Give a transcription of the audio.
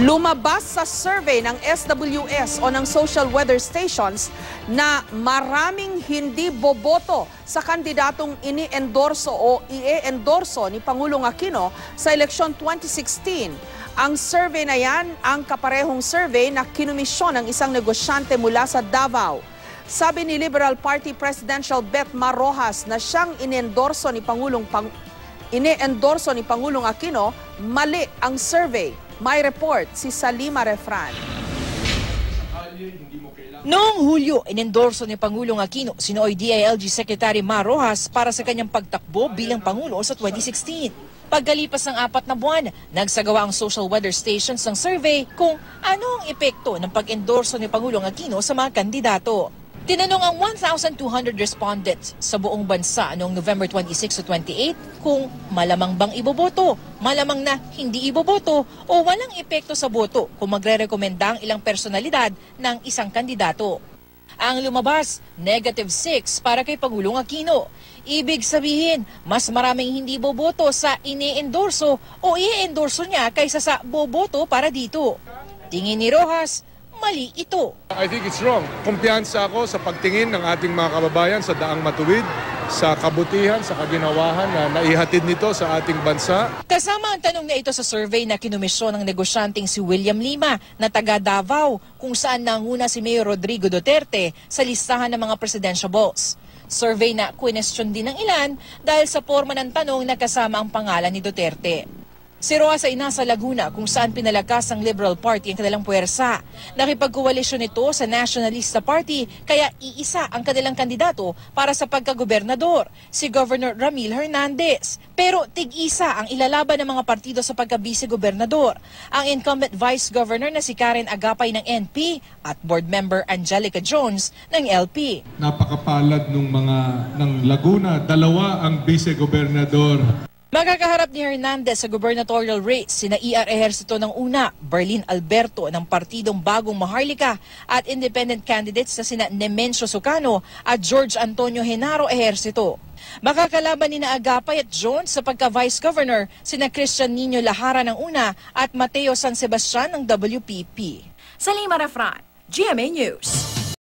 Lumabas sa survey ng SWS o ng social weather stations na maraming hindi boboto sa kandidatong ini-endorso o i-endorso ni Pangulong Aquino sa eleksyon 2016. Ang survey na yan ang kaparehong survey na kinumisyon ng isang negosyante mula sa Davao. Sabi ni Liberal Party Presidential Bet Mar Rojas na siyang ini-endorso ni Pangulong Aquino, mali ang survey. May report si Salima Refran. Noong Hulyo, inendorso ni Pangulong Aquino si Noy DILG Secretary Mar Rojas para sa kanyang pagtakbo bilang Pangulo sa 2016. Pagkalipas ng 4 na buwan, nagsagawa ang social weather stations ng survey kung ano ang epekto ng pag-endorso ni Pangulong Aquino sa mga kandidato. Tinanong ang 1,200 respondents sa buong bansa noong November 26 to 28 kung malamang bang iboboto, malamang na hindi iboboto o walang epekto sa boto kung magre-rekomenda ang ilang personalidad ng isang kandidato. Ang lumabas, -6 para kay Pangulong Aquino. Ibig sabihin, mas maraming hindi boboto sa ini-endorso o i-endorso niya kaysa sa boboto para dito. Tingin ni Rojas, mali ito. I think it's wrong. Kumpiyansa ako sa pagtingin ng ating mga kababayan sa daang matuwid, sa kabutihan, sa kaginawahan na naihatid nito sa ating bansa. Kasama ang tanong na ito sa survey na kinumisyon ng negosyanteng si William Lima na taga Davao kung saan nanguna si Mayor Rodrigo Duterte sa listahan ng mga presidentiables. Survey na question din ng ilan dahil sa forma ng tanong na kasama ang pangalan ni Duterte. Si Rojas ay nasa Laguna kung saan pinalakas ang Liberal Party ang kanilang puwersa. Nakipagkoalisyon ito sa Nationalista Party kaya iisa ang kanilang kandidato para sa pagkagobernador, si Governor Ramil Hernandez. Pero tig-isa ang ilalaban ng mga partido sa pagka-vice-gobernador, ang incumbent Vice Governor na si Karen Agapay ng NP at Board Member Angelica Jones ng LP. Napakapalad ng Laguna, dalawa ang vice-gobernador. Magkakaharap ni Hernandez sa gubernatorial race sina E.R. Ejercito ng una, Berlin Alberto ng Partidong Bagong Maharlika at independent candidates na sina Nemencio Sucano at George Antonio Henaro Ejercito. Makakalaban ni Agapay at Jones sa pagka-vice governor sina Christian Nino Lahara ng una at Mateo San Sebastian ng WPP. Salima Refran, GMA News.